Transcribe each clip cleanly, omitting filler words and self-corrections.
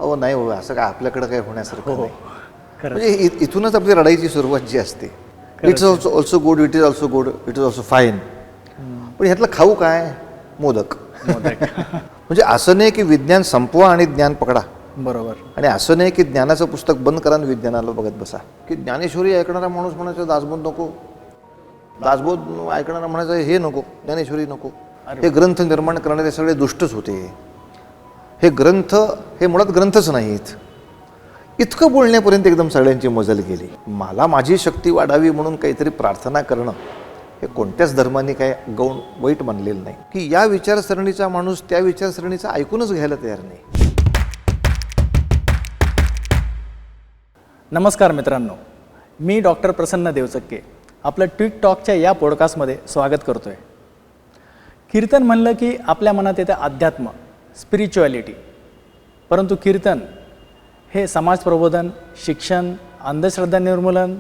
अहो नाही हो, असं काय आपल्याकडं काय होण्यासारखं नाही. खरं. म्हणजे इथूनच आपली रडाईची सुरुवात जी असते. It's also good, it is also good, it is also fine. पण ह्यातलं खाऊ काय? मोदक. म्हणजे असं नाही की विज्ञान संपवा आणि ज्ञान पकडा. बरोबर. आणि असं नाही की ज्ञानाचं पुस्तक बंद करा आणि विज्ञानाला बघत बसा. की ज्ञानेश्वरी ऐकणारा माणूस म्हणायचा दासबोध नको, दासबोध ऐकणारा म्हणायचं हे नको, ज्ञानेश्वरी नको. हे ग्रंथ निर्माण करणारे सगळे दुष्टच होते. हे ग्रंथ हे मुळात ग्रंथच नाहीत. इतकं बोलण्यापर्यंत एकदम सगळ्यांची मजल गेली. मला माझी शक्ती वाढावी म्हणून काहीतरी प्रार्थना करणं हे कोणत्याच धर्माने काय गौण वाईट मानलेलं नाही. की या विचारसरणीचा माणूस त्या विचारसरणीचं ऐकूनच घ्यायला तयार नाही. नमस्कार मित्रांनो, मी डॉक्टर प्रसन्न देवचक्के आपलं ट्विक टॉकच्या या पॉडकास्टमध्ये स्वागत करतो आहे. कीर्तन म्हणलं की आपल्या मनात येतं अध्यात्म, स्पिरिच्युअलिटी. परंतु कीर्तन हे समाज प्रबोधन, शिक्षण, अंधश्रद्धा निर्मूलन,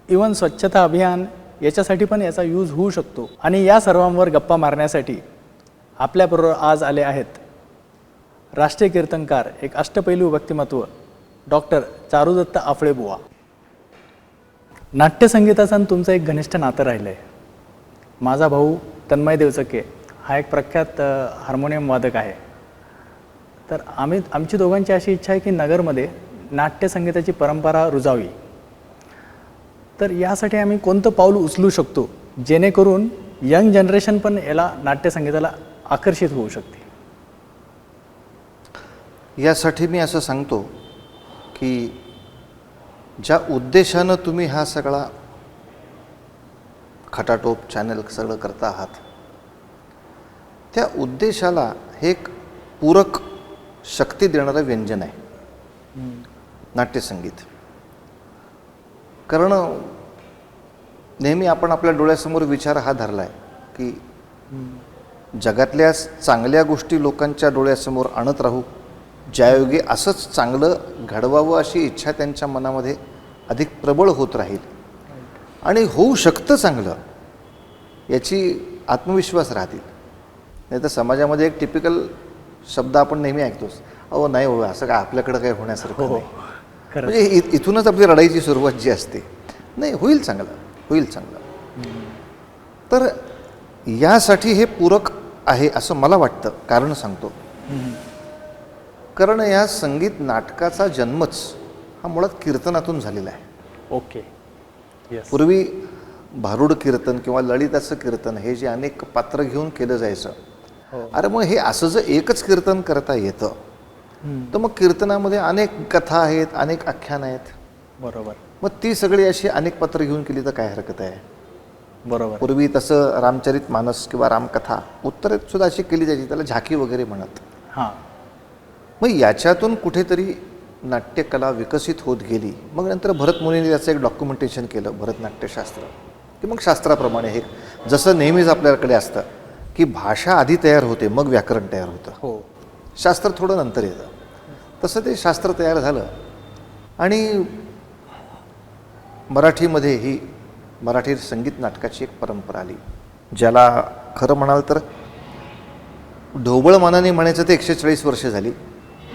इवन स्वच्छता अभियान याच्यासाठी पण याचा यूज होऊ शकतो. आणि या सर्वांवर गप्पा मारण्यासाठी आपल्याबरोबर आज आले आहेत राष्ट्रीय कीर्तनकार, एक अष्टपैलू व्यक्तिमत्व डॉक्टर चारुदत्त आफळे बुवा. नाट्यसंगीताचं आणि तुमचं एक घनिष्ठ नातं राहिलं आहे. माझा भाऊ तन्मय देवचक्के हा एक प्रख्यात हार्मोनियम वादक आहे. तर आमची दोघांची अशी इच्छा आहे की नगरमध्ये नाट्यसंगीताची परंपरा रुजावी. तर यासाठी आम्ही कोणतं पाऊल उचलू शकतो जेणेकरून यंग जनरेशन पण याला नाट्यसंगीताला आकर्षित होऊ शकते. यासाठी मी असं सांगतो की ज्या उद्देशानं तुम्ही हा सगळा खटाटोप चॅनल सगळं करता आहात, त्या उद्देशाला हे एक पूरक शक्ती देणारं व्यंजन आहे नाट्यसंगीत. कारण नेहमी आपण आपल्या डोळ्यासमोर विचार हा धरला आहे की जगातल्या चांगल्या गोष्टी लोकांच्या डोळ्यासमोर आणत राहू, ज्यायोगे असंच चांगलं घडवावं अशी इच्छा त्यांच्या मनामध्ये अधिक प्रबळ होत राहील आणि होऊ शकतं चांगलं याची आत्मविश्वास राहतील. नाही तर समाजामध्ये एक टिपिकल शब्द आपण नेहमी ऐकतोच, अहो नाही हो, असं काय आपल्याकडं काय होण्यासारखं नाही. म्हणजे इथूनच आपली रडाईची सुरुवात जी असते. नाही, होईल चांगलं, होईल चांगलं. तर यासाठी हे पूरक आहे असं मला वाटतं. कारण सांगतो, कारण या संगीत नाटकाचा जन्मच हा मुळात कीर्तनातून झालेला आहे. ओके. पूर्वी भारुड कीर्तन किंवा ललिताचं कीर्तन हे जे अनेक पात्र घेऊन केलं जायचं. अरे मग हे असं जर एकच कीर्तन करता येतं तर मग कीर्तनामध्ये अनेक कथा आहेत, अनेक आख्यान आहेत. बरोबर. मग ती सगळी अशी अनेक पात्र घेऊन केली तर काय हरकत आहे. बरोबर. पूर्वी तसं रामचरित मानस किंवा रामकथा उत्तरेत सुद्धा अशी केली जायची, त्याला झाकी वगैरे म्हणत. हां. मग याच्यातून कुठेतरी नाट्यकला विकसित होत गेली. मग नंतर भरत मुनीने त्याचं एक डॉक्युमेंटेशन केलं, भरतनाट्यशास्त्र. की मग शास्त्राप्रमाणे हे जसं नेहमीच आपल्याकडे असतं की भाषा आधी तयार होते मग व्याकरण तयार होतं. हो. शास्त्र थोडं नंतर येतं. तसं ते शास्त्र तयार झालं आणि मराठीमध्ये ही मराठी संगीत नाटकाची एक परंपरा आली, ज्याला खरं म्हणाल तर ढोबळ मानाने म्हणायचं ते 140 वर्ष झाली.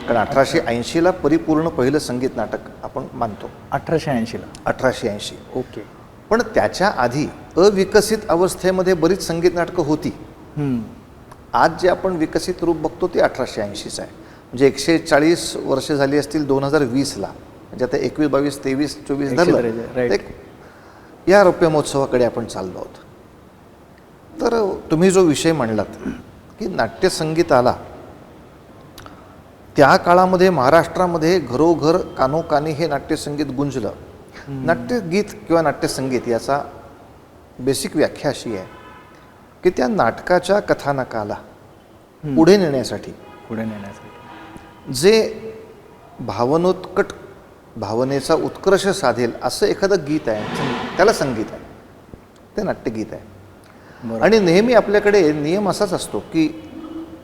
कारण 1880ला परिपूर्ण पहिलं संगीत नाटक आपण मानतो. 1880ला. 1880. ओके. पण त्याच्या आधी अविकसित अवस्थेमध्ये बरीच संगीत नाटकं होती. आज जे आपण विकसित रूप बघतो ते 1880चं आहे. म्हणजे 140 वर्ष झाली असतील 2020ला. म्हणजे आता 21, 22, 23, 24 धरलं. या रौप्य महोत्सवाकडे आपण चाललो आहोत. तर तुम्ही जो विषय मांडलात की नाट्यसंगीताला त्या काळामध्ये महाराष्ट्रामध्ये घरोघर कानोकानी हे नाट्यसंगीत गुंजलं. नाट्यगीत किंवा नाट्यसंगीत याचा बेसिक व्याख्या अशी आहे की त्या नाटकाच्या कथानकाला पुढे नेण्यासाठी जे भावनोत्कट भावनेचा उत्कर्ष साधेल असं एखादं गीत आहे, त्याला संगीत आहे, ते नाट्यगीत आहे. आणि नेहमी आपल्याकडे नियम असाच असतो की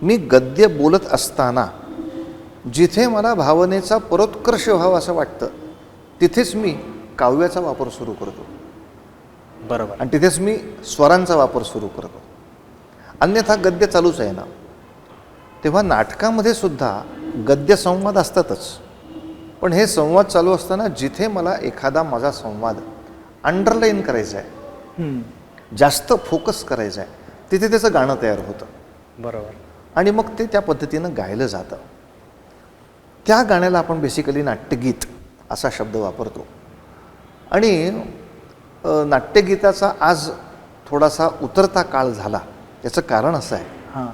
मी गद्य बोलत असताना जिथे मला भावनेचा परोत्कर्ष व्हावा असं वाटतं तिथेच मी काव्याचा वापर सुरू करतो. बरोबर. आणि तिथेच मी स्वरांचा वापर सुरू करतो. अन्यथा गद्य चालूच आहे ना. तेव्हा नाटकामध्ये सुद्धा गद्य संवाद असतातच, पण हे संवाद चालू असताना जिथे मला एखादा माझा संवाद अंडरलाईन करायचा आहे, हम्म. जास्त फोकस करायचा आहे, तिथे त्याचं गाणं तयार होतं बरोबर. आणि मग ते त्या पद्धतीनं गायलं जातं. त्या गाण्याला आपण बेसिकली नाट्यगीत असा शब्द वापरतो. आणि नाट्यगीताचा आज थोडासा उतरता काळ झाला. याचं कारण असं आहे हां.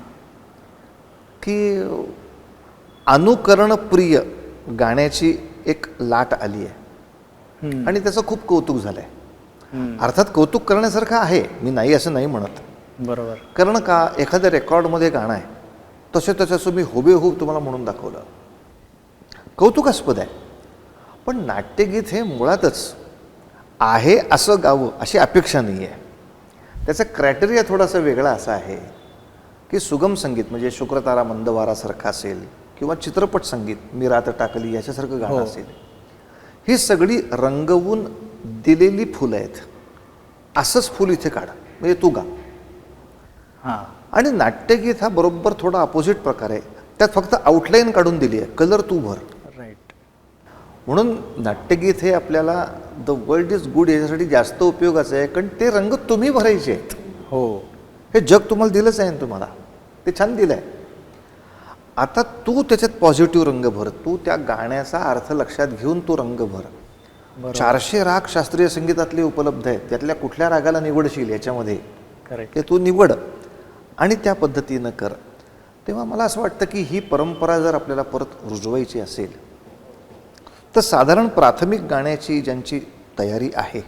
की अनुकरणप्रिय गाण्याची एक लाट आली आहे हम्म. आणि त्याचं खूप कौतुक झालं आहे. हम्म. अर्थात कौतुक करण्यासारखं आहे, मी नाही असं नाही म्हणत. बरोबर. कारण का, एखाद्या रेकॉर्डमध्ये गाणं आहे तसे तसं मी हुबेहूब तुम्हाला म्हणून दाखवलं, कौतुकास्पद आहे. पण नाट्यगीत हे मुळातच आहे असं गावं अशी अपेक्षा नाही आहे. त्याचा क्रायटेरिया थोडासा वेगळा असा आहे की सुगम संगीत म्हणजे शुक्रतारा मंदवारासारखं असेल किंवा चित्रपट संगीत मी रात टाकली याच्यासारखं गाणं असेल, ही सगळी रंगवून दिलेली फुलं आहेत. असंच फुल इथे काढ म्हणजे तू गा. हां. आणि नाट्यगीत हा बरोबर थोडा अपोजिट प्रकार आहे. त्यात फक्त आउटलाईन काढून दिली आहे, कलर तू भर. राईट. म्हणून नाट्यगीत हे आपल्याला द वर्ल्ड इज गुड याच्यासाठी जास्त उपयोगाचं आहे, कारण ते रंग तुम्ही भरायचे आहेत. हो. हे जग तुम्हाला दिलंच आहे ना, तुम्हाला ते छान दिलं आहे. आता तू त्याच्यात पॉझिटिव्ह रंग भर, तू त्या गाण्याचा अर्थ लक्षात घेऊन तू रंग भर. बरोबर. 400 राग शास्त्रीय संगीतातले उपलब्ध आहेत, त्यातल्या कुठल्या रागाला निवडशील याच्यामध्ये करेक्ट. ते तू निवड आणि त्या पद्धतीनं कर. तेव्हा मला असं वाटतं की ही परंपरा जर आपल्याला परत रुजवायची असेल तर साधारण प्राथमिक गाण्याची ज्यांची तयारी आहे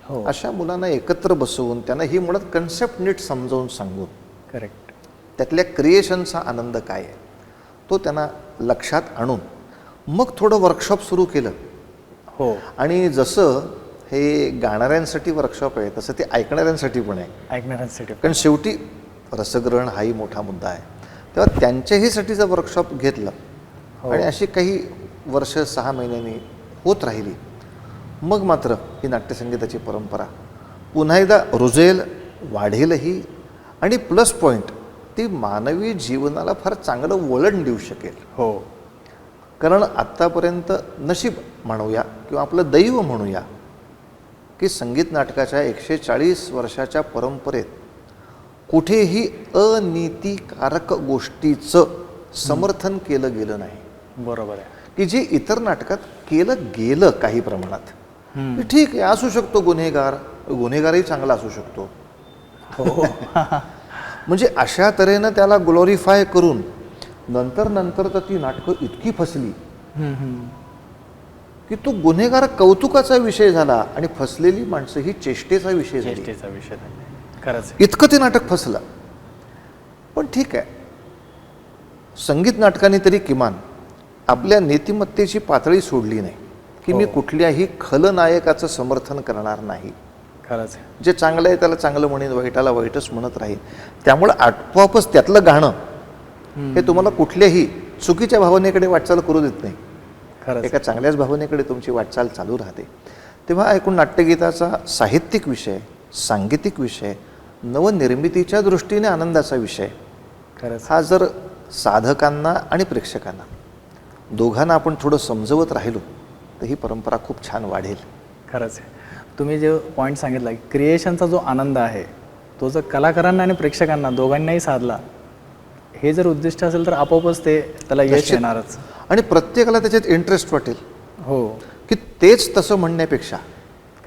हो. अशा मुलांना एकत्र बसवून त्यांना ही मुळात कन्सेप्ट नीट समजावून सांगून करेक्ट. त्यातल्या क्रिएशनचा आनंद काय आहे तो त्यांना लक्षात आणून मग थोडं वर्कशॉप सुरू केलं. हो. आणि जसं हे गाणाऱ्यांसाठी वर्कशॉप आहे तसं ते ऐकणाऱ्यांसाठी पण आहे. ऐकणाऱ्यांसाठी. कारण शेवटी रसग्रहण हाही मोठा मुद्दा आहे. तेव्हा त्यांच्याहीसाठी जर वर्कशॉप घेतलं आणि अशी काही वर्ष 6 महिन्यांनी होत राहिली, मग मात्र ही नाट्यसंगीताची परंपरा पुन्हा एकदा रुजेल, वाढेलही आणि प्लस पॉईंट ती मानवी जीवनाला फार चांगलं वळण देऊ शकेल. हो. कारण आत्तापर्यंत नशीब म्हणूया किंवा आपलं दैव म्हणूया की संगीत नाटकाच्या 140 वर्षाच्या परंपरेत कुठेही अनीतिकारक गोष्टीचं समर्थन केलं गेलं नाही. बरोबर आहे. की जे इतर नाटकात केलं गेलं काही प्रमाणात. की ठीक आहे, असू शकतो गुन्हेगारही चांगला असू शकतो. हो. म्हणजे अशा तऱ्हेनं त्याला ग्लोरिफाय करून नंतर तर ती नाटकं इतकी फसली की तो गुन्हेगार कौतुकाचा विषय झाला आणि फसलेली माणसं ही चेष्टेचा विषय झाली. चेष्टेचा विषय झाला. खरंच. इतकं ते नाटक फसलं. पण ठीक आहे, संगीत नाटकाने तरी किमान आपल्या नीतिमत्तेची पातळी सोडली नाही की मी कुठल्याही खलनायकाचं समर्थन करणार नाही. खरंच. जे चांगलं आहे त्याला चांगलं म्हणेन, वाईटाला वाईटच म्हणत राहील. त्यामुळं आपोआपच त्यातलं गाणं हे तुम्हाला कुठल्याही चुकीच्या भावनेकडे वाटचाल करू देत नाही. खरंच. एका चांगल्याच भावनेकडे तुमची वाटचाल चालू राहते. तेव्हा एकूण नाट्यगीताचा साहित्यिक विषय, सांगीतिक विषय, नवनिर्मितीच्या दृष्टीने आनंदाचा विषय खरंच. हा जर साधकांना आणि प्रेक्षकांना दोघांना आपण थोडं समजवत राहिलो तर ही परंपरा खूप छान वाढेल. खरंच आहे. तुम्ही जे पॉईंट सांगितला की क्रिएशनचा जो आनंद आहे तो जर कलाकारांना आणि प्रेक्षकांना दोघांनाही साधला, हे जर उद्दिष्ट असेल तर आपोआपच ते त्याला यश येणारच. आणि प्रत्येकाला त्याच्यात इंटरेस्ट वाटेल. हो. की तेच तसं म्हणण्यापेक्षा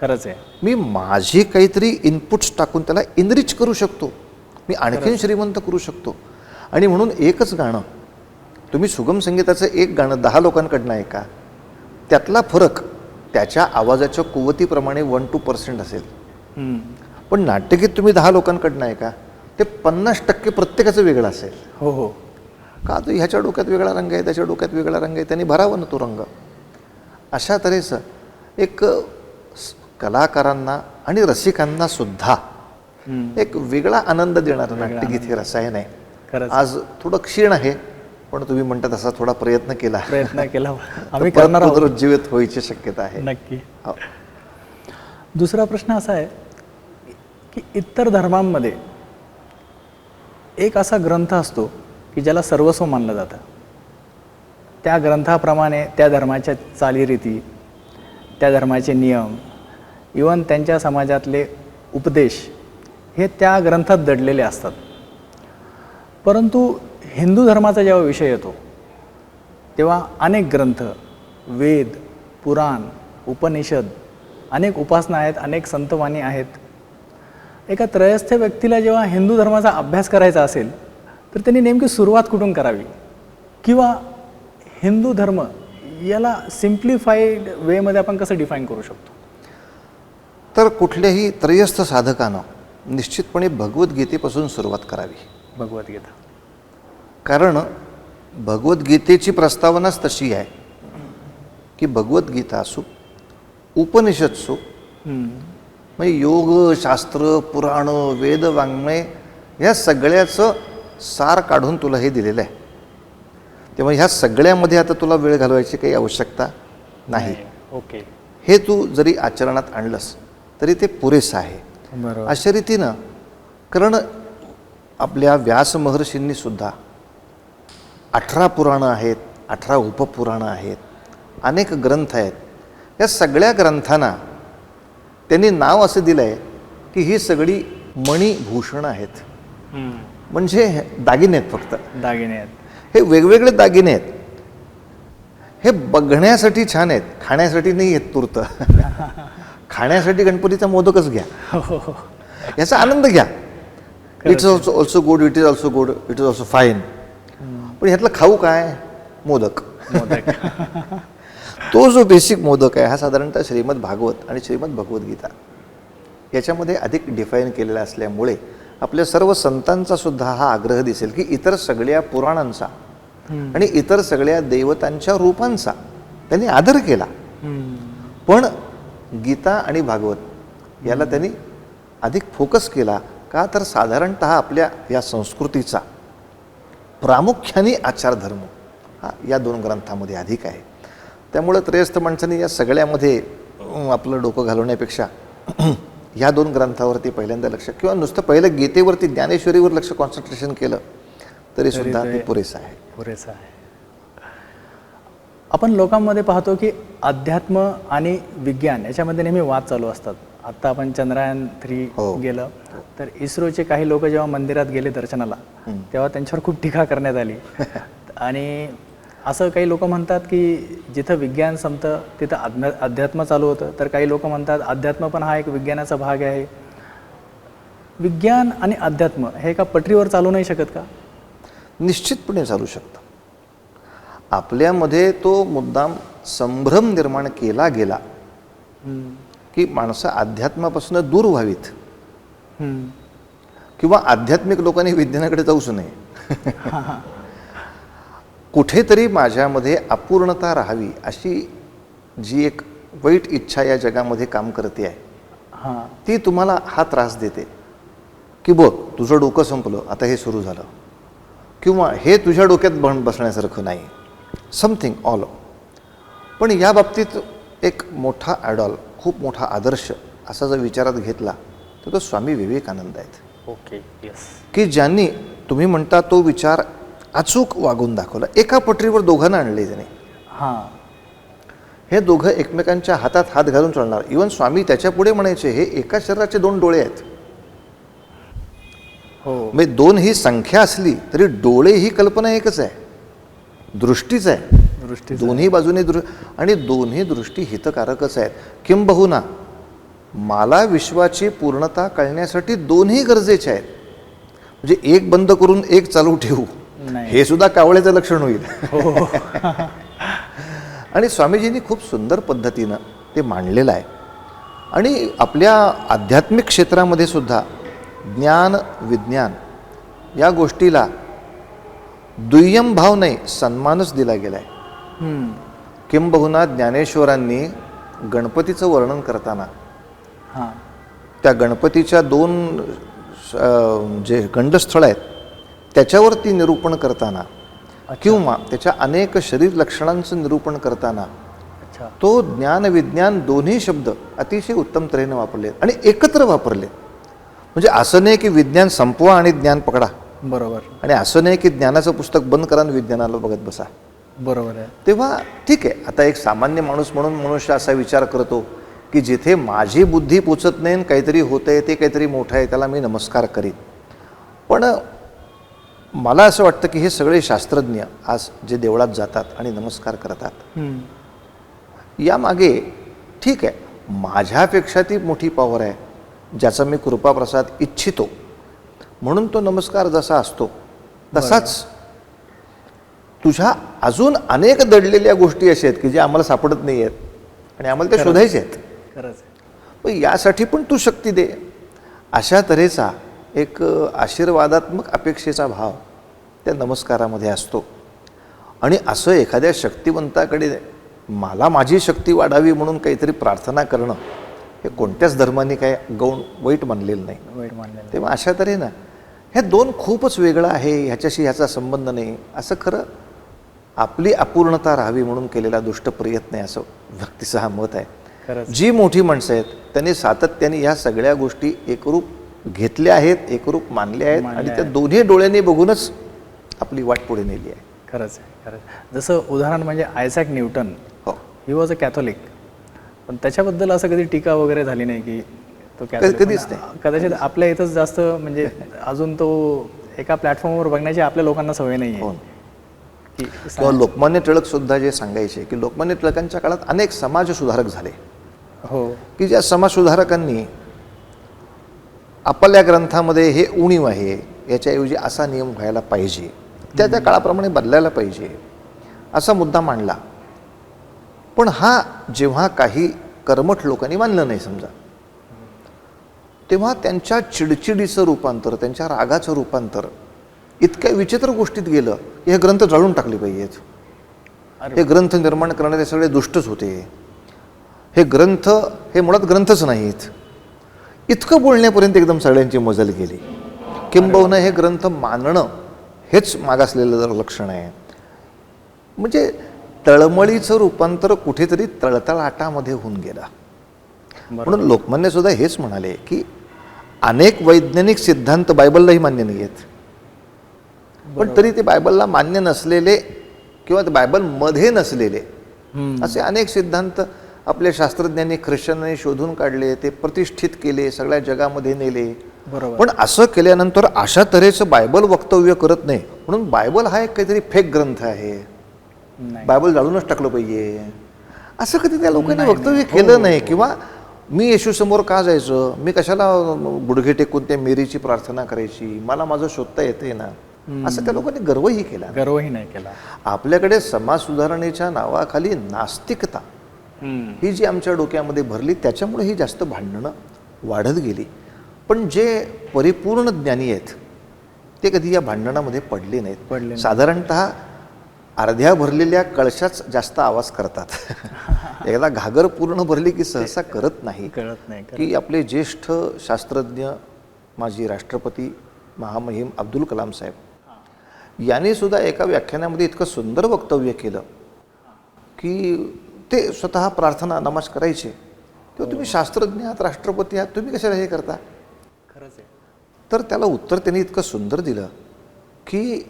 खरंच आहे. मी माझी काहीतरी इनपुट्स टाकून त्याला इनरिच करू शकतो, मी आणखीन श्रीमंत करू शकतो. आणि म्हणून एकच गाणं, तुम्ही सुगम संगीताचं एक गाणं 10 लोकांकडनं ऐका, त्यातला फरक त्याच्या आवाजाच्या कुवतीप्रमाणे 1-2% असेल. पण नाट्यगीत तुम्ही 10 लोकांकडनं ऐका, ते 50% प्रत्येकाचं वेगळं असेल. हो. हो. का तर ह्याच्या डोक्यात वेगळा रंग आहे, त्याच्या डोक्यात वेगळा रंग आहे, त्यांनी भरावा ना तो रंग. अशा तऱ्हेचं एक कलाकारांना आणि रसिकांना सुद्धा एक वेगळा आनंद देणारं नाट्यगीत हे रसायन आहे. खरंच. आज थोडं क्षीण आहे, पण तुम्ही म्हणता तसा थोडा प्रयत्न केला आम्ही करणार आहोत. पुनरुज्जीवित व्हायची शक्यता आहे. नक्की. हो. दुसरा प्रश्न असा आहे की इतर धर्मांमध्ये एक असा ग्रंथ असतो की ज्याला सर्वस्व मानलं जातं. त्या ग्रंथाप्रमाणे त्या धर्माच्या चालीरीती, त्या धर्माचे नियम, इवन त्यांच्या समाजातले उपदेश हे त्या ग्रंथात दडलेले असतात. परंतु हिंदू धर्माचा जेव्हा विषय येतो तेव्हा अनेक ग्रंथ, वेद, पुराण, उपनिषद, अनेक उपासना आहेत, अनेक संतवाणी आहेत. एका त्रयस्थ व्यक्तीला जेव्हा हिंदू धर्माचा अभ्यास करायचा असेल तर त्यांनी नेमकी सुरुवात कुठून करावी, किंवा हिंदू धर्म याला सिम्प्लिफाईड वेमध्ये आपण कसं डिफाईन करू शकतो? तर कुठल्याही त्रयस्थ साधकानं निश्चितपणे भगवद्गीतेपासून सुरुवात करावी. भगवद्गीता, कारण भगवद्गीतेची प्रस्तावनाच तशी आहे की भगवद्गीता असो, उपनिषद असो, म्हणजे योग, शास्त्र, पुराण, वेद, वाङ्मय ह्या सगळ्याचं सार काढून तुला हे दिलेलं आहे. तेव्हा ह्या सगळ्यामध्ये आता तुला वेळ घालवायची काही आवश्यकता नाही. ओके, हे तू जरी आचरणात आणलंस तरी ते पुरेसं आहे. बरोबर. अशा रीतीनं, कारण आपल्या व्यास महर्षींनी सुद्धा 18 पुराणं आहेत, 18 उपपुराणं आहेत, अनेक ग्रंथ आहेत. या सगळ्या ग्रंथांना त्यांनी नाव असं दिलं आहे की ही सगळी मणिभूषणं आहेत, म्हणजे दागिने आहेत. फक्त दागिने आहेत. हे वेगवेगळे दागिने आहेत. हे बघण्यासाठी छान आहेत, खाण्यासाठी नाही आहेत तूर्त. खाण्यासाठी गणपतीचा मोदकच घ्या, याचा आनंद घ्या. It's also good, it is also good, it is also fine. पण ह्यातलं खाऊ काय? मोदक. तो जो बेसिक मोदक आहे हा साधारणतः श्रीमद भागवत आणि श्रीमद भगवद्गीता याच्यामध्ये अधिक डिफाईन केलेला असल्यामुळे आपल्या सर्व संतांचा सुद्धा हा आग्रह दिसेल की इतर सगळ्या पुराणांचा आणि इतर सगळ्या देवतांच्या रूपांचा त्यांनी आदर केला, पण गीता आणि भागवत याला त्यांनी अधिक फोकस केला. का तर साधारणतः आपल्या या संस्कृतीचा प्रामुख्याने आचारधर्म हा या 2 ग्रंथामध्ये अधिक आहे. त्यामुळं त्रयस्थ माणसांनी या सगळ्यामध्ये आपलं डोकं घालवण्यापेक्षा ह्या 2 ग्रंथावरती पहिल्यांदा लक्ष, किंवा नुसतं पहिलं गीतेवरती, ज्ञानेश्वरीवर लक्ष कॉन्सन्ट्रेशन केलं तरी सुद्धा ते पुरेसं आहे. पुरेसं आहे. आपण लोकांमध्ये पाहतो की अध्यात्म आणि विज्ञान याच्यामध्ये नेहमी वाद चालू असतात. आत्ता आपण चंद्रयान 3 गेलं तर इस्रोचे काही लोक जेव्हा मंदिरात गेले दर्शनाला तेव्हा त्यांच्यावर खूप टीका करण्यात आली. आणि असं काही लोक म्हणतात की जिथं विज्ञान संपतं तिथं अध्यात्म चालू होतं, तर काही लोक म्हणतात अध्यात्म पण हा एक विज्ञानाचा भाग आहे. विज्ञान आणि अध्यात्म हे एका पटरीवर चालू नाही शकत का? निश्चितपणे चालू शकतं. आपल्यामध्ये तो मुद्दाम संभ्रम निर्माण केला गेला की माणसं अध्यात्मापासून दूर व्हावीत, किंवा आध्यात्मिक लोकांनी विज्ञानाकडे जाऊच नये. कुठेतरी माझ्यामध्ये अपूर्णता राहावी अशी जी एक वाईट इच्छा या जगामध्ये काम करते आहे, ती तुम्हाला हा त्रास देते की बघ तुझं डोकं संपलं, आता हे सुरू झालं, किंवा हे तुझ्या डोक्यात बसण्यासारखं नाही, समथिंग ऑल. पण या बाबतीत एक मोठा आयडॉल, खूप मोठा आदर्श असा जर विचारात घेतला तर तो स्वामी विवेकानंद आहेत. Okay, yes. की ज्यांनी तुम्ही म्हणता तो विचार अचूक वागून दाखवला. एका पटरीवर दोघांना आणले त्याने. हे दोघं एकमेकांच्या हातात हात घालून चालणार. इवन स्वामी त्याच्या पुढे म्हणायचे हे एका शरीराचे 2 डोळे आहेत. म्हणजे 2 ही संख्या असली तरी डोळे ही कल्पना एकच आहे, दृष्टीच आहे. दोन्ही बाजूने आणि दोन्ही दृष्टी हितकारकच आहेत. किंबहुना मला विश्वाची पूर्णता कळण्यासाठी दोन्ही गरजेचे आहेत. म्हणजे एक बंद करून एक चालू ठेवू हे सुद्धा कावळ्याचं लक्षण होईल. आणि स्वामीजींनी खूप सुंदर पद्धतीनं ते मांडलेलं आहे. आणि आपल्या आध्यात्मिक क्षेत्रामध्ये सुद्धा ज्ञान विज्ञान या गोष्टीला दुय्यम भाव नाही, सन्मानच दिला गेला आहे. किंबहुना ज्ञानेश्वरांनी गणपतीचं वर्णन करताना त्या गणपतीच्या 2 जे गंडस्थळ आहेत त्याच्यावरती निरूपण करताना, किंवा त्याच्या अनेक शरीर लक्षणांचं निरूपण करताना तो ज्ञान विज्ञान दोन्ही शब्द अतिशय उत्तम तऱ्हेने वापरले आणि एकत्र वापरले. म्हणजे असं नाही की विज्ञान संपवा आणि ज्ञान पकडा, बरोबर, आणि असं नाही की ज्ञानाचं पुस्तक बंद करा आणि विज्ञानाला बघत बसा. बरोबर आहे. तेव्हा ठीक आहे, आता एक सामान्य माणूस म्हणून मनुष्य असा विचार करतो की जिथे माझी बुद्धी पोचत नाही, काहीतरी होतंय, ते काहीतरी मोठं आहे, त्याला मी नमस्कार करीन. पण मला असं वाटतं की हे सगळे शास्त्रज्ञ आज जे देवळात जातात आणि नमस्कार करतात, यामागे ठीक आहे, माझ्यापेक्षा ती मोठी पॉवर आहे ज्याचा मी कृपाप्रसाद इच्छितो, म्हणून तो नमस्कार जसा असतो तसाच तुझ्या अजून अनेक दडलेल्या गोष्टी अशा आहेत की ज्या आम्हाला सापडत नाही आहेत आणि आम्हाला त्या शोधायच्या आहेत. खरंच. पण यासाठी पण तू शक्ती दे, अशा तऱ्हेचा एक आशीर्वादात्मक अपेक्षेचा भाव त्या नमस्कारामध्ये असतो. आणि असं एखाद्या शक्तिवंताकडे मला माझी शक्ती वाढावी म्हणून काहीतरी प्रार्थना करणं हे कोणत्याच धर्माने काय गौण वाईट मानलेलं नाही. वाईट मानलेलं. तेव्हा अशा तऱ्हेनं हे दोन खूपच वेगळं आहे, ह्याच्याशी ह्याचा संबंध नाही, असं खरं आपली अपूर्णता राहावी म्हणून केलेला दुष्ट प्रयत्न आहे, असं व्यक्तीचं हा मत आहे. खरंच. जी मोठी माणसं आहेत त्यांनी सातत्याने ह्या सगळ्या गोष्टी एकरूप घेतल्या आहेत, एकरूप मानल्या आहेत आणि त्या दोन्ही डोळ्यांनी बघूनच आपली वाट पुढे नेली आहे. खरंच आहे. खरंच. जसं उदाहरण म्हणजे आयझॅक न्यूटन, हो, ही वॉज अ कॅथोलिक, पण त्याच्याबद्दल असं कधी टीका वगैरे झाली नाही की तो कधीच नाही. कदाचित आपल्या इथंच जास्त म्हणजे अजून तो एका प्लॅटफॉर्मवर बघण्याची आपल्या लोकांना सवय नाही आहे. की किंवा लोकमान्य टिळक सुद्धा जे सांगायचे की लोकमान्य टिळकांच्या काळात अनेक समाज सुधारक झाले, हो, की ज्या समाज सुधारकांनी आपल्या ग्रंथामध्ये हे उणीव आहे, याच्याऐवजी असा नियम व्हायला पाहिजे, त्या त्या काळाप्रमाणे बदलायला पाहिजे, असा मुद्दा मांडला. पण हा जेव्हा काही कर्मठ लोकांनी मानलं नाही समजा, तेव्हा त्यांच्या चिडचिडीचं रूपांतर, त्यांच्या रागाचं रूपांतर इतक्या विचित्र गोष्टीत गेलं की हे ग्रंथ जाळून टाकले पाहिजेत, हे ग्रंथ निर्माण करणारे सगळे दुष्टच होते, हे ग्रंथ हे मुळात ग्रंथच नाहीत, इतकं बोलण्यापर्यंत एकदम सगळ्यांची मजल गेली. किंबहुना हे ग्रंथ मानणं हेच मागासलेलं लक्षण आहे. म्हणजे तळमळीचं रूपांतर कुठेतरी तळतळाटामध्ये होऊन गेलं. म्हणून लोकमान्य सुद्धा हेच म्हणाले की अनेक वैज्ञानिक सिद्धांत बायबललाही मान्य नाही आहेत, पण तरी ते बायबलला मान्य नसलेले किंवा बायबलमध्ये नसलेले असे अनेक सिद्धांत आपल्या शास्त्रज्ञांनी, ख्रिश्चनांनी शोधून काढले, ते प्रतिष्ठित केले, सगळ्या जगामध्ये नेले. बरोबर. पण असं केल्यानंतर अशा तऱ्हेचं बायबल वक्तव्य करत नाही, म्हणून बायबल हा एक काहीतरी फेक ग्रंथ आहे, बायबल जाळूनच टाकलं पाहिजे, असं कधी त्या लोकांनी वक्तव्य केलं नाही. किंवा मी येशूसमोर का जायचं, मी कशाला गुडघे टेकून त्या मेरीची प्रार्थना करायची, मला माझं शोधता येते ना, असं त्या लोकांनी गर्वही केला. गर्वही नाही केला. आपल्याकडे समाज सुधारणेच्या नावाखाली नास्तिकता ही जी आमच्या डोक्यामध्ये भरली, त्याच्यामुळे ही जास्त भांडणं वाढत गेली. पण जे परिपूर्ण ज्ञानी आहेत ते कधी या भांडणामध्ये पडले नाहीत. साधारणतः अर्ध्या भरलेल्या कळशाच जास्त आवाज करतात. एकदा घागर पूर्ण भरली की सहसा करत नाही. की आपले ज्येष्ठ शास्त्रज्ञ माजी राष्ट्रपती महामहिम अब्दुल कलाम साहेब यांनी सुद्धा एका व्याख्यानामध्ये इतकं सुंदर वक्तव्य केलं की ते स्वतः प्रार्थना नमाज करायचे, तेव्हा तुम्ही शास्त्रज्ञ आहात, राष्ट्रपती आहात, तुम्ही कशाला हे करता. खरंच आहे. तर त्याला उत्तर त्यांनी इतकं सुंदर दिलं की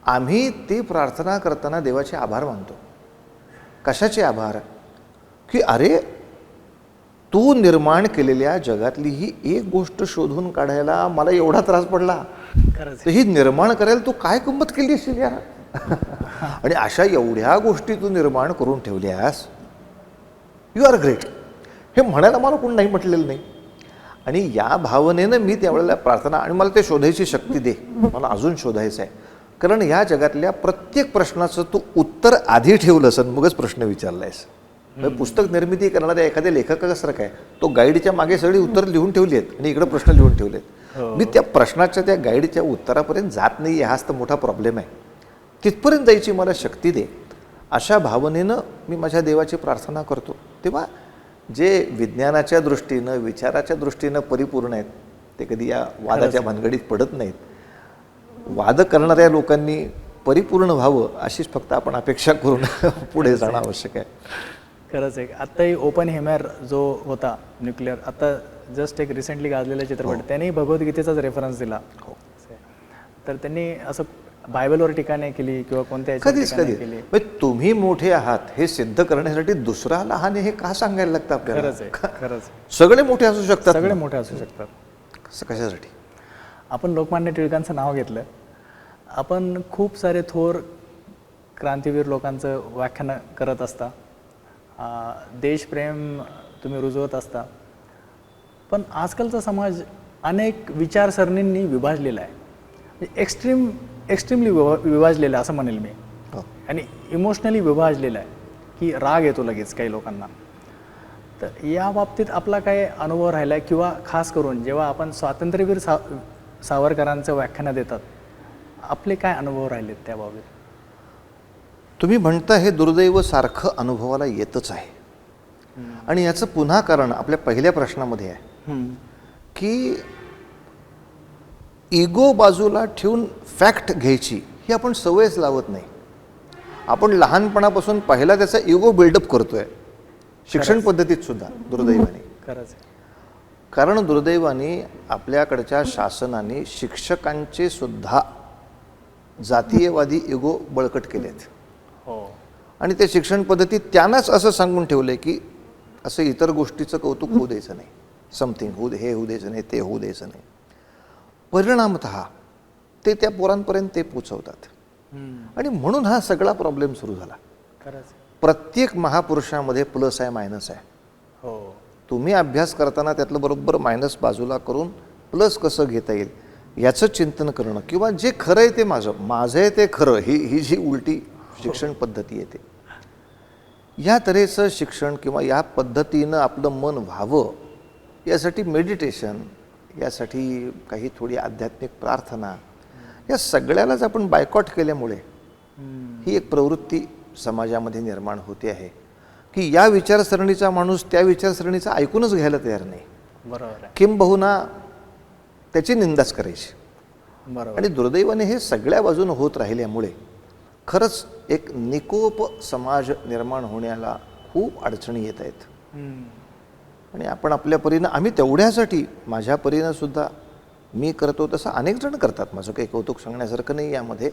आम्ही ती प्रार्थना करताना देवाचे आभार मानतो. कशाचे आभार? की अरे तू निर्माण केलेल्या जगातली ही एक गोष्ट शोधून काढायला मला एवढा त्रास पडला, तर ही निर्माण करायला तू काय गंमत केली असेल यार. आणि अशा एवढ्या गोष्टी तू निर्माण करून ठेवल्यास, यू आर ग्रेट, हे म्हणायला मला कोण नाही म्हटलेलं नाही. आणि या भावनेनं मी त्यावेळेला प्रार्थना, आणि मला ते शोधायची शक्ती दे, मला अजून शोधायचं आहे. कारण या जगातल्या प्रत्येक प्रश्नाचं तू उत्तर आधी ठेवलंस आणि मगच प्रश्न विचारलायस. पुस्तक निर्मिती करणाऱ्या एखाद्या लेखकासारखं आहे, तो गाईडच्या मागे सगळी उत्तर लिहून ठेवली आहेत आणि इकडे प्रश्न लिहून ठेवलेत. मी त्या प्रश्नाच्या त्या गाईडच्या उत्तरापर्यंत जात नाही, हाच तर मोठा प्रॉब्लेम आहे. तिथपर्यंत जायची मला शक्ती दे, अशा भावनेनं मी माझ्या देवाची प्रार्थना करतो. तेव्हा जे विज्ञानाच्या दृष्टीनं, विचाराच्या दृष्टीनं परिपूर्ण आहेत ते कधी या वादाच्या भानगडीत पडत नाहीत. वाद करणाऱ्या लोकांनी परिपूर्ण व्हावं अशीच फक्त आपण अपेक्षा करून पुढे जाणं आवश्यक आहे. खरंच आहे. आत्ताही ओपनहेमर जो होता न्यूक्लिअर, आता जस्ट एक रिसेंटली गाजलेला चित्रपट, त्यांनी भगवद्गीतेचाच रेफरन्स दिला. तर त्यांनी असं बायबलवर टीका नाही केली किंवा कोणत्या याच्यावर कधीच टीका नाही कधी केली. म्हणजे तुम्ही मोठे आहात हे सिद्ध करण्यासाठी दुसरा लहान आहे हे का सांगायला लागतं आपल्याला? खरंच आहे, खरंच आहे. सगळे मोठे असू शकतात सगळे ना. मोठे असू शकतात. कसं कशासाठी? आपण लोकमान्य टिळकांचं नाव घेतलं. आपण खूप सारे थोर क्रांतीवीर लोकांचं व्याख्यान करत असता, देशप्रेम तुम्ही रुजवत असता. पण आजकालचा समाज अनेक विचारसरणींनी विभाजलेला आहे. एक्स्ट्रीमली विभाजलेला असं म्हणेल मी. हो. आणि इमोशनली विभाजलेला आहे की राग येतो लगेच काही लोकांना. तर या बाबतीत आपला काय अनुभव राहिला आहे, किंवा खास करून जेव्हा आपण स्वातंत्र्यवीर सावरकरांचं व्याख्यानं देतात, आपले काय अनुभव राहिलेत त्या बाबतीत? तुम्ही म्हणता हे दुर्दैव सारखं अनुभवाला येतच आहे. आणि याचं पुन्हा कारण आपल्या पहिल्या प्रश्नामध्ये आहे की इगो बाजूला ठेवून फॅक्ट घ्यायची ही आपण सवयच लावत नाही. आपण लहानपणापासून पहिला त्याचा इगो बिल्डअप करतोय शिक्षण पद्धतीत सुद्धा, दुर्दैवाने. खरंच. कारण दुर्दैवाने आपल्याकडच्या शासनाने शिक्षकांचे सुद्धा जातीयवादी इगो बळकट केलेत. हो. आणि ते शिक्षण पद्धतीत त्यांनाच असं सांगून ठेवलंय की असं इतर गोष्टीचं कौतुक होऊ द्यायचं नाही, समथिंग हे होऊ द्यायचं नाही, ते होऊ द्यायचं नाही. परिणामतः ते त्या पोरांपर्यंत ते पोचवतात. आणि म्हणून हा सगळा प्रॉब्लेम सुरू झाला. खरंच. प्रत्येक महापुरुषामध्ये प्लस आहे, मायनस आहे. हो. तुम्ही अभ्यास करताना त्यातलं बरोबर मायनस बाजूला करून प्लस कसं घेता येईल याचं चिंतन करणं, किंवा जे खरं आहे ते माझं आहे ते खरं, ही जी उलटी शिक्षण पद्धती आहे ते. या तऱ्हेचं शिक्षण किंवा या पद्धतीनं आपलं मन व्हावं यासाठी मेडिटेशन, यासाठी काही थोडी आध्यात्मिक प्रार्थना, या सगळ्यालाच आपण बायकॉट केल्यामुळे ही एक प्रवृत्ती समाजामध्ये निर्माण होते आहे की या विचारसरणीचा माणूस त्या विचारसरणीचा ऐकूनच घ्यायला तयार नाही. बरोबर आहे. किंबहुना त्याची निंदाच करायची. बरोबर. आणि दुर्दैवाने हे सगळ्या बाजूनं होत राहिल्यामुळे खरंच एक निकोप समाज निर्माण होण्याला खूप अडचणी येत आहेत. आणि आपण आपल्या परीनं, आम्ही तेवढ्यासाठी, माझ्या परीनं सुद्धा मी करतो तसं अनेक जण करतात, माझं काही कौतुक सांगण्यासारखं नाही यामध्ये.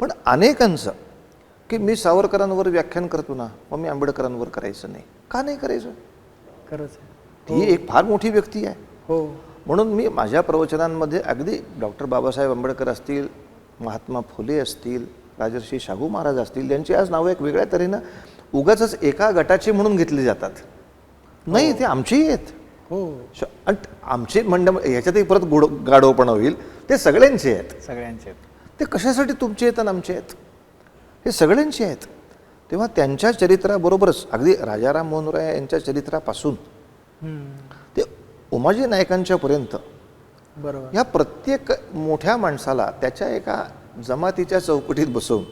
पण अनेकांचं की मी सावरकरांवर व्याख्यान करतो ना, मग मी आंबेडकरांवर करायचं नाही. का नाही करायचं? खरंच. ती एक फार मोठी व्यक्ती आहे. हो. म्हणून मी माझ्या प्रवचनांमध्ये अगदी डॉक्टर बाबासाहेब आंबेडकर असतील, महात्मा फुले असतील, राजर्षी शाहू महाराज असतील, यांची आज नावं एक वेगळ्या तऱ्हेनं उगाचच एका गटाची म्हणून घेतली जातात. नाही, ते आमचेही आहेत. हो. आमचे म्हणणं ह्याच्यातही परत गाढवपणा होईल, ते सगळ्यांचे आहेत. सगळ्यांचे. ते कशासाठी तुमचे आहेत आणि आमचे आहेत? हे सगळ्यांचे आहेत. तेव्हा त्यांच्या चरित्राबरोबरच अगदी राजाराम मोहन रॉय यांच्या चरित्रापासून ते उमाजी नायकांच्या पर्यंत, बरोबर, या प्रत्येक मोठ्या माणसाला त्याच्या एका जमातीच्या चौकटीत बसवून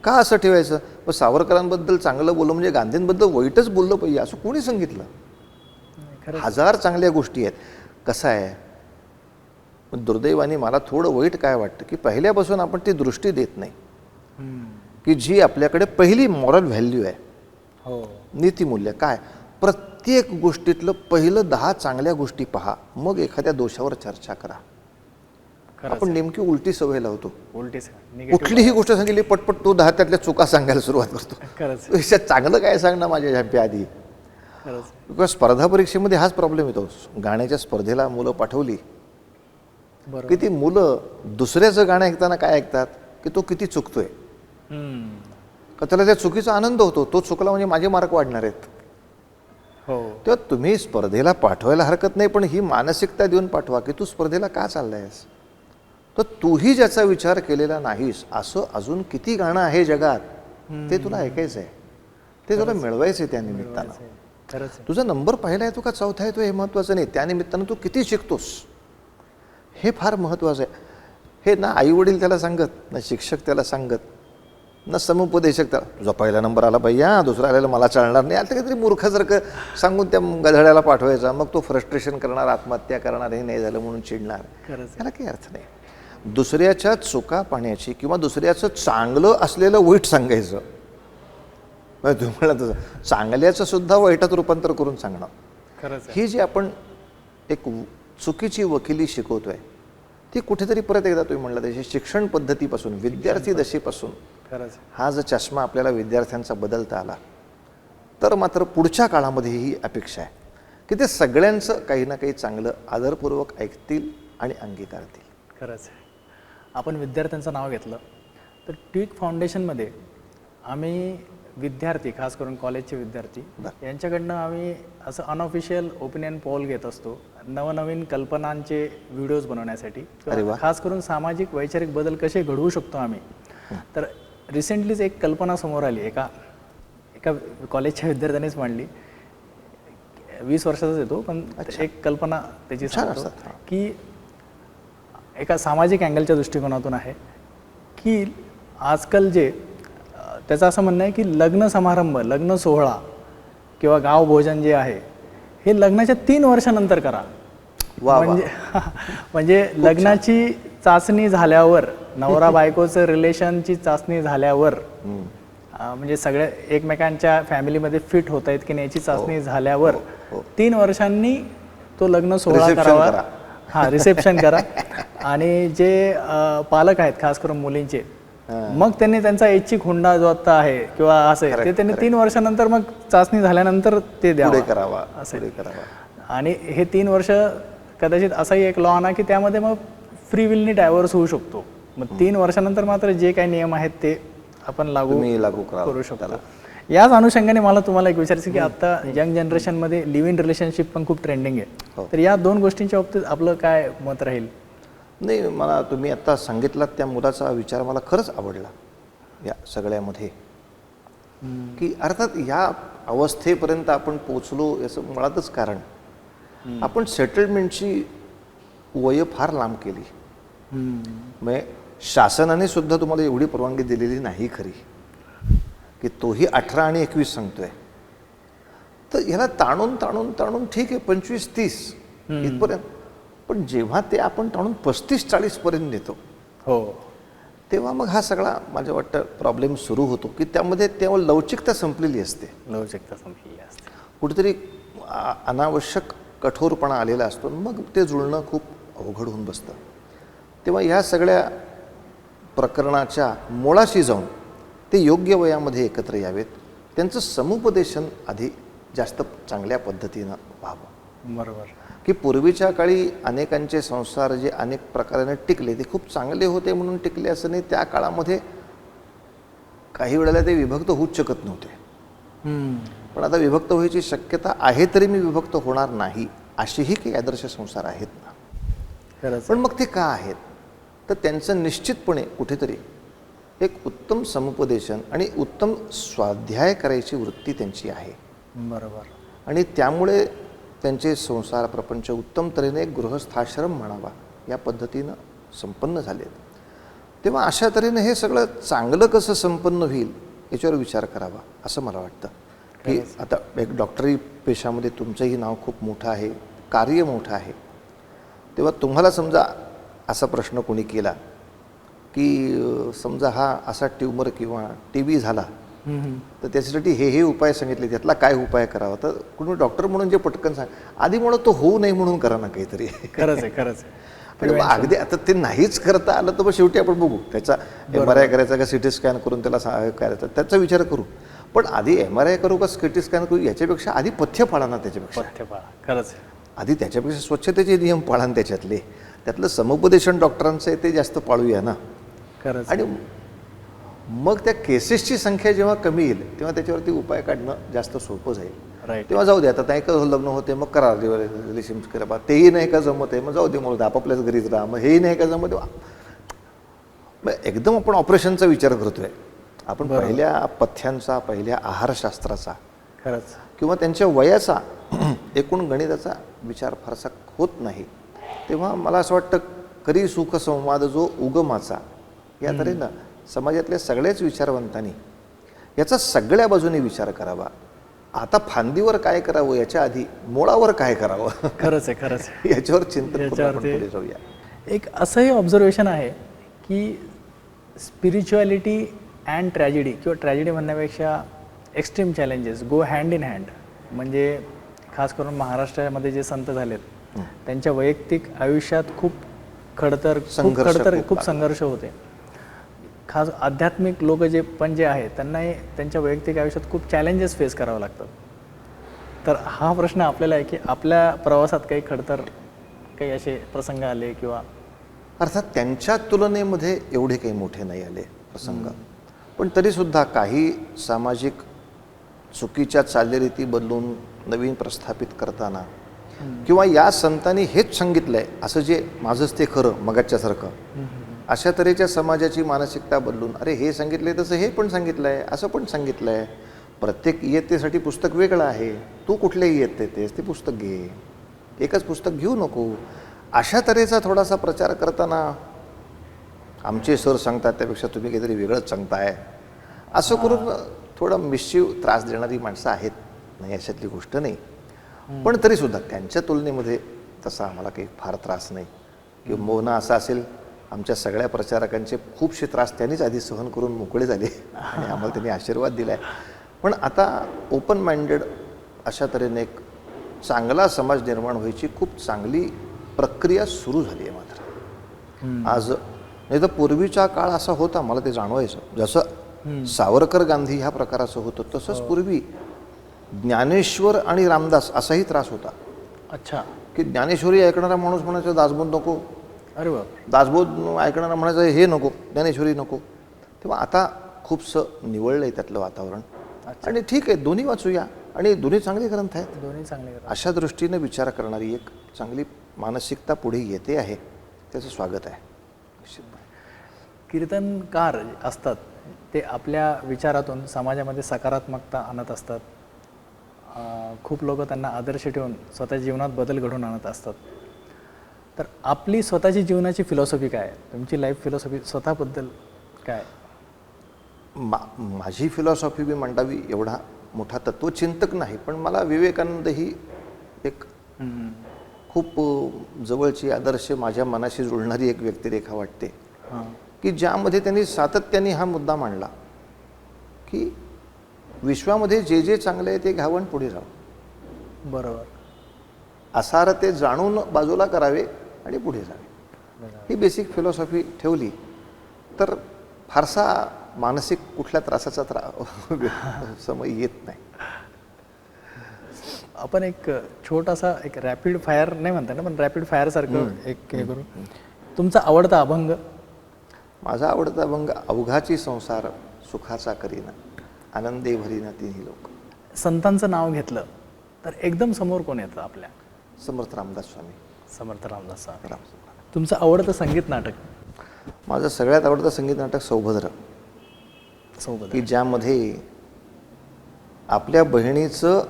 का असं ठेवायचं? मग सावरकरांबद्दल चांगलं बोललं म्हणजे गांधींबद्दल वाईटच बोललं पाहिजे असं कोणी सांगितलं? हजार चांगल्या गोष्टी आहेत. कसं आहे, दुर्दैवाने मला थोडं वाईट काय वाटतं की पहिल्यापासून आपण ती दृष्टी देत नाही की जी आपल्याकडे पहिली मॉरल व्हॅल्यू आहे. हो. नीतिमूल्य काय? प्रत्येक गोष्टीतलं पहिलं 10 चांगल्या गोष्टी पहा, मग एखाद्या दोषावर चर्चा करा. आपण नेमकी उलटी सवय लावतो. उलटी कुठलीही गोष्ट सांगितली पटपट तो 10 त्यातल्या चुका सांगायला सुरुवात करतो. खरंच. याच्यात चांगलं काय सांगणं माझ्या ह्याच्या आधी? खरंच. किंवा स्पर्धा परीक्षेमध्ये हाच प्रॉब्लेम येतो. गाण्याच्या स्पर्धेला मुलं पाठवली की ती मुलं दुसऱ्याचं गाणं ऐकताना काय ऐकतात की तो किती चुकतोय, का त्याला त्या चुकीचा आनंद होतो. तो चुकला म्हणजे माझे मार्क वाढणार आहेत. हो. तेव्हा तुम्ही स्पर्धेला पाठवायला हरकत नाही, पण ही मानसिकता देऊन पाठवा की तू स्पर्धेला का चाललायस. तर तूही ज्याचा विचार केलेला नाहीस असं अजून किती गाणं आहे जगात, ते तुला ऐकायचं आहे, ते तुला मिळवायचं आहे. त्या निमित्तानं तुझा नंबर पहिला येतो का चौथा येतो हे महत्त्वाचं नाही, त्या निमित्तानं तू किती शिकतोस हे फार महत्त्वाचं आहे. हे ना आई वडील त्याला सांगत, ना शिक्षक त्याला सांगत, ना समुपदेशक त्याला तुझा पहिला नंबर आला पाहिजे, हां दुसरा आलेला मला चालणार नाही, आता काहीतरी मूर्खासारखं सांगून त्या गधड्याला पाठवायचा. मग तो फ्रस्ट्रेशन करणार, आत्महत्या करणार, हे नाही झालं म्हणून चिडणार. त्याला काही अर्थ नाही. दुसऱ्याच्या चुका पाहण्याची किंवा दुसऱ्याचं चांगलं असलेलं वाईट सांगायचं, तुम्हाला तसं चांगल्याचं सुद्धा वाईटात रूपांतर करून सांगणं, ही जी आपण एक चुकीची वकिली शिकवतोय ती कुठेतरी परत एकदा तुम्ही म्हणला त्याची शिक्षण पद्धतीपासून, विद्यार्थी दशेपासून खरंच हा जर चष्मा आपल्याला विद्यार्थ्यांचा बदलता आला तर मात्र पुढच्या काळामध्ये ही अपेक्षा आहे की ते सगळ्यांचं काही ना काही चांगलं आदरपूर्वक ऐकतील आणि अंगीकारतील. खरंच आहे. आपण विद्यार्थ्यांचं नाव घेतलं तर ट्विक फाउंडेशनमध्ये आम्ही विद्यार्थी, खास करून कॉलेजचे विद्यार्थी यांच्याकडनं आम्ही असं अनऑफिशियल ओपिनियन पोल घेत असतो नवनवीन कल्पनांचे व्हिडिओज बनवण्यासाठी. अरे वा. खास करून सामाजिक वैचारिक बदल कसे घडवू शकतो आम्ही. तर रिसेंटलीच एक कल्पना समोर आली, एका कॉलेजच्या विद्यार्थ्यानेच मांडली. 20 वर्षाचाच येतो, पण एक कल्पना त्याची सांगतो की एका सामाजिक अँगलच्या दृष्टिकोनातून आहे की आजकाल जे त्याचं असं म्हणणं आहे की लग्न समारंभ, लग्न सोहळा किंवा गाव भोजन जे आहे हे लग्नाच्या 3 वर्षानंतर करा. म्हणजे लग्नाची चाचणी झाल्यावर, नवरा बायकोचं रिलेशनची चाचणी झाल्यावर, म्हणजे सगळ्या एकमेकांच्या फॅमिलीमध्ये फिट होत आहेत की नाही याची चाचणी झाल्यावर 3 वर्षांनी तो लग्न सोहळा करावा. हां, रिसेप्शन करा. आणि जे पालक आहेत खास करून मुलींचे, मग त्यांनी त्यांचा ऐच्छिक हुंडा जो आता आहे किंवा असं ते त्यांनी 3 वर्षानंतर मग चाचणी झाल्यानंतर ते द्यावा असेल. आणि हे 3 वर्ष कदाचित असाही एक लॉ आणा की त्यामध्ये मग फ्री विलनी डायव्हर्स होऊ शकतो. मग 3 वर्षानंतर मात्र जे काही नियम आहेत ते आपण लागू करू शकतो. याच अनुषंगाने मला तुम्हाला एक विचारायचं की आता यंग जनरेशनमध्ये लिव्ह इन रिलेशनशिप पण खूप ट्रेंडिंग आहे. तर या 2 गोष्टींच्या बाबतीत आपलं काय मत राहील? नाही, मला तुम्ही आता सांगितलात त्या मुलाचा विचार मला खरंच आवडला या सगळ्यामध्ये, की अर्थात या अवस्थेपर्यंत आपण पोचलो याचं मुळातच कारण आपण सेटलमेंटची वय फार लांब केली. म्हणजे शासनाने सुद्धा तुम्हाला एवढी परवानगी दिलेली नाही खरी, की तोही 18 आणि 21 सांगतोय. तर ह्याला ताणून ताणून ताणून ठीक आहे 25-30 इथपर्यंत, पण जेव्हा ते आपण ताणून 35-40 पर्यंत नेतो तेव्हा मग हा सगळा माझ्या वाटतं प्रॉब्लेम सुरू होतो की त्यामध्ये तेव्हा लवचिकता संपलेली असते. कुठेतरी अनावश्यक कठोरपणा आलेला असतो, मग ते जुळणं खूप अवघड होऊन बसतं. तेव्हा ह्या सगळ्या प्रकरणाच्या मुळाशी जाऊन ते योग्य वयामध्ये एकत्र यावेत, त्यांचं समुपदेशन आधी जास्त चांगल्या पद्धतीनं व्हावं. बरोबर. की पूर्वीच्या काळी अनेकांचे संसार जे अनेक प्रकाराने टिकले ते खूप चांगले होते म्हणून टिकले असं नाही. त्या काळामध्ये काही वेळेला ते विभक्त होऊच शकत नव्हते. पण आता विभक्त व्हायची शक्यता आहे, तरी मी विभक्त होणार नाही अशीही काही आदर्श संसार आहेत ना. पण मग ते का आहेत? तर त्यांचं निश्चितपणे कुठेतरी एक उत्तम समुपदेशन आणि उत्तम स्वाध्याय करायची वृत्ती त्यांची आहे. बरोबर. आणि त्यामुळे त्यांचे संसार प्रपंच उत्तम तऱ्हेने गृहस्थाश्रम म्हणावा या पद्धतीनं संपन्न झालेत. तेव्हा अशा तऱ्हेने हे सगळं चांगलं कसं संपन्न होईल याच्यावर विचार करावा असं मला वाटतं. की आता एक डॉक्टरी पेशामध्ये तुमचंही नाव खूप मोठं आहे, कार्य मोठं आहे. तेव्हा तुम्हाला समजा असा प्रश्न कोणी केला की समजा हा असा ट्यूमर किंवा TB झाला तर त्याच्यासाठी हे उपाय सांगितले, त्यातला काय उपाय करावा, तर कुणी डॉक्टर म्हणून जे पटकन सांग आधी म्हणून तो होऊ नये म्हणून करा ना काहीतरी. खरंच आहे. पण अगदी आता ते नाहीच करता आलं तर मग शेवटी आपण बघू त्याचा MRI करायचा का CT स्कॅन करून त्याला करायचा त्याचा विचार करू. पण आधी MRI करू का CT स्कॅन करू याच्यापेक्षा आधी पथ्य पाळा ना. त्याच्यापेक्षा खरंच आधी त्याच्यापेक्षा स्वच्छतेचे नियम पाळा ना. त्यातलं समुपदेशन डॉक्टरांचं आहे ते जास्त पाळूया ना. खरंच. आणि मग त्या केसेसची संख्या जेव्हा कमी येईल तेव्हा त्याच्यावरती उपाय काढणं जास्त सोपं जाईल. तेव्हा जाऊ दे, आता नाही का लग्न होते मग करा रिलेशनशिप करा, तेही नाही का जमत आहे मग जाऊ दे, मग आपापल्याच घरीच राहा, मग हेही नाही का जमत मग एकदम आपण ऑपरेशनचा विचार करतोय. आपण पहिल्या पथ्यांचा, पहिल्या आहारशास्त्राचा खरंच किंवा त्यांच्या वयाचा एकूण गणिताचा विचार फारसा होत नाही. तेव्हा मला असं वाटतं खरी सुख संवाद जो उगमाचा या तऱ्हेनं समाजातल्या सगळ्याच विचारवंतांनी याचा सगळ्या बाजूने विचार करावा. आता फांदीवर काय करावं याच्या आधी मुळावर काय करावं खरंच आहे याच्यावर चिंतन करून आपण पुढे जाऊया. एक असंही ऑब्झर्वेशन आहे की स्पिरिच्युअलिटी अँड ट्रॅजेडी किंवा ट्रॅजेडी म्हणण्यापेक्षा extreme challenges go hand in hand. म्हणजे खास करून महाराष्ट्रामध्ये जे संत झालेत त्यांच्या वैयक्तिक आयुष्यात खूप खडतर संघर्ष खूप खूप संघर्ष होते. खास आध्यात्मिक लोक जे आहे त्यांनाही त्यांच्या वैयक्तिक आयुष्यात खूप चॅलेंजेस फेस करावं लागतात. तर हा प्रश्न आपल्याला आहे की आपल्या प्रवासात काही खडतर काही असे प्रसंग आले किंवा अर्थात त्यांच्या तुलनेमध्ये एवढे काही मोठे नाही आले प्रसंग, पण तरीसुद्धा काही सामाजिक चुकीच्या चालीरीती बदलून नवीन प्रस्थापित करताना किंवा या संतांनी हेच सांगितलंय असं जे माझंच ते खरं मगाच्यासारखं, अशा तऱ्हेच्या समाजाची मानसिकता बदलून अरे हे सांगितलंय तसं हे पण सांगितलंय, असं पण सांगितलंय, प्रत्येक इयत्तेसाठी पुस्तक वेगळं आहे, तू कुठल्याही इयत्तेतेस ते पुस्तक घे, एकच पुस्तक घेऊ नको, अशा तऱ्हेचा थोडासा प्रचार करताना आमचे सर सांगतात त्यापेक्षा तुम्ही काहीतरी वेगळंच सांगताय असं करून थोडं मिसचिव त्रास देणारी माणसं आहेत, नाही अशातली गोष्ट नाही. पण तरीसुद्धा त्यांच्या तुलनेमध्ये तसा आम्हाला काही फार त्रास नाही. किंवा मोहना असा असेल, आमच्या सगळ्या प्रचारकांचे खूपसे त्रास त्यांनीच आधी सहन करून मोकळे झाले आणि आम्हाला त्यांनी आशीर्वाद दिला आहे. पण आता ओपन माइंडेड अशा तऱ्हेने एक चांगला समाज निर्माण व्हायची खूप चांगली प्रक्रिया सुरू झाली आहे. मात्र आज नाही तर पूर्वीचा काळ असा होता, मला ते जाणवायचं, जसं सावरकर गांधी ह्या प्रकाराचं होतं तसंच पूर्वी ज्ञानेश्वर आणि रामदास असाही त्रास होता. अच्छा, की ज्ञानेश्वरी ऐकणारा माणूस म्हणायचा दासबोध नको, अरे बाप, दासबोध ऐकणारा म्हणायचं हे नको, ज्ञानेश्वरी नको. तेव्हा आता खूपसं निवळलं आहे त्यातलं वातावरण. आणि ठीक आहे, दोन्ही वाचूया आणि दोन्ही चांगले ग्रंथ आहेत, दोन्ही चांगले अशा दृष्टीने विचार करणारी एक चांगली मानसिकता पुढे येते आहे, त्याचं स्वागत आहे. कीर्तनकार असतात ते आपल्या विचारातून समाजामध्ये सकारात्मकता आणत असतात. खूप लोक त्यांना आदर्श ठेवून स्वतःच्या जीवनात बदल घडवून आणत असतात. तर आपली स्वतःची जीवनाची फिलॉसॉफी काय आहे? तुमची लाईफ फिलॉसॉफी स्वतःबद्दल काय? माझी फिलॉसॉफी मी मांडावी एवढा मोठा तत्वचिंतक नाही, पण मला विवेकानंद ही एक खूप जवळची आदर्श माझ्या मनाशी जुळणारी एक व्यक्तिरेखा वाटते, की ज्यामध्ये त्यांनी सातत्याने हा मुद्दा मांडला की विश्वामध्ये जे जे चांगले आहे ते घ्यावं आणि पुढे जावं. बरोबर. असार ते जाणून बाजूला करावे आणि पुढे जावे. ही बेसिक फिलॉसॉफी ठेवली तर फारसा मानसिक कुठल्या त्रासाचा समय येत नाही. आपण एक छोटासा एक रॅपिड फायर नाही म्हणता ना, पण रॅपिड फायर सारखं एक हे करू. तुमचा आवडता अभंग? माझा आवडता अभंग अवघाची संसार सुखाचा करीना आनंदे भरीना तिन्ही लोक. संतांचं नाव घेतलं तर एकदम समोर कोण येतं आपल्या? समर्थ रामदास स्वामी. समर्थ रामदास स्वामी. तुमचं आवडतं संगीत नाटक? माझं सगळ्यात आवडतं संगीत नाटक सौभद्र, की ज्यामध्ये आपल्या बहिणीचं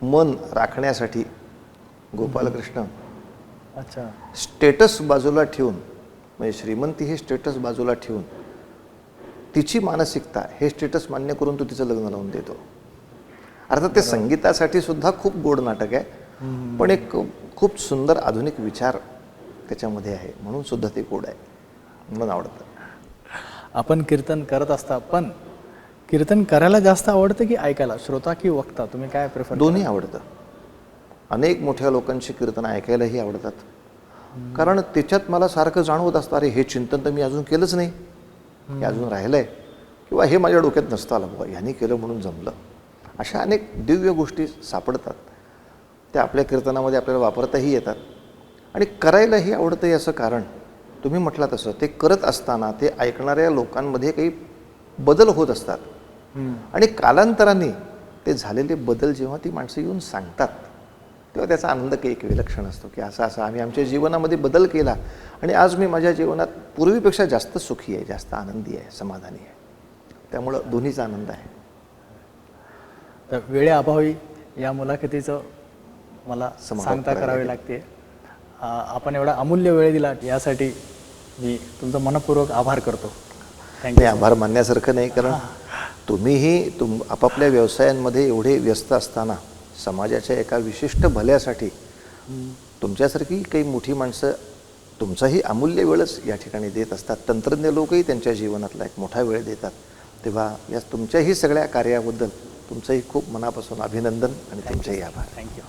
मन राखण्यासाठी गोपालकृष्ण अच्छा स्टेटस बाजूला ठेवून, म्हणजे श्रीमंती हे स्टेटस बाजूला ठेवून तिची मानसिकता हे स्टेटस मान्य करून तो तिचं लग्न लावून देतो. अर्थात ते संगीतासाठी सुद्धा खूप गोड नाटक आहे, पण एक खूप सुंदर आधुनिक विचार त्याच्यामध्ये आहे, म्हणून सुद्धा ते गोड आहे, म्हणून आवडतं. आपण कीर्तन करत असता, पण कीर्तन करायला जास्त आवडतं की ऐकायला? श्रोता की वक्ता, तुम्ही काय प्रेफर? दोन्ही आवडतं. अनेक मोठ्या लोकांची कीर्तन ऐकायलाही आवडतात, कारण त्याच्यात मला सारखं जाणवत असतं अरे हे चिंतन तर मी अजून केलंच नाही, हे अजून राहिलं आहे, किंवा हे माझ्या डोक्यात नसतं आलं बाबा ह्यांनी केलं म्हणून जमलं. अशा अनेक दिव्य गोष्टी सापडतात, त्या आपल्या कीर्तनामध्ये आपल्याला वापरताही येतात आणि करायलाही आवडतं. याचं कारण तुम्ही म्हटलं तसं ते करत असताना ते ऐकणाऱ्या लोकांमध्ये काही बदल होत असतात आणि कालांतराने ते झालेले बदल जेव्हा ती माणसं येऊन सांगतात तेव्हा त्याचा आनंद काही एक विलक्षण असतो, की असं असं आम्ही आमच्या जीवनामध्ये बदल केला आणि आज मी माझ्या जीवनात पूर्वीपेक्षा जास्त सुखी आहे, जास्त आनंदी आहे, समाधानी आहे. त्यामुळं दोन्हीचा आनंद आहे. तर वेळेअभावी या मुलाखतीचं मला सांगता करावी लागते. आपण एवढा अमूल्य वेळ दिला यासाठी मी तुमचं मनपूर्वक आभार करतो. थँक्यू. आभार मानण्यासारखं नाही, कारण तुम्हीही आपापल्या व्यवसायांमध्ये एवढे व्यस्त असताना समाजाच्या एका विशिष्ट भल्यासाठी तुमच्यासारखी काही मोठी माणसं तुमचाही अमूल्य वेळच या ठिकाणी देत असतात. तंत्रज्ञ लोकही त्यांच्या जीवनातला एक मोठा वेळ देतात. तेव्हा या तुमच्याही सगळ्या कार्याबद्दल तुमचंही खूप मनापासून अभिनंदन आणि तुमचेही आभार. थँक्यू.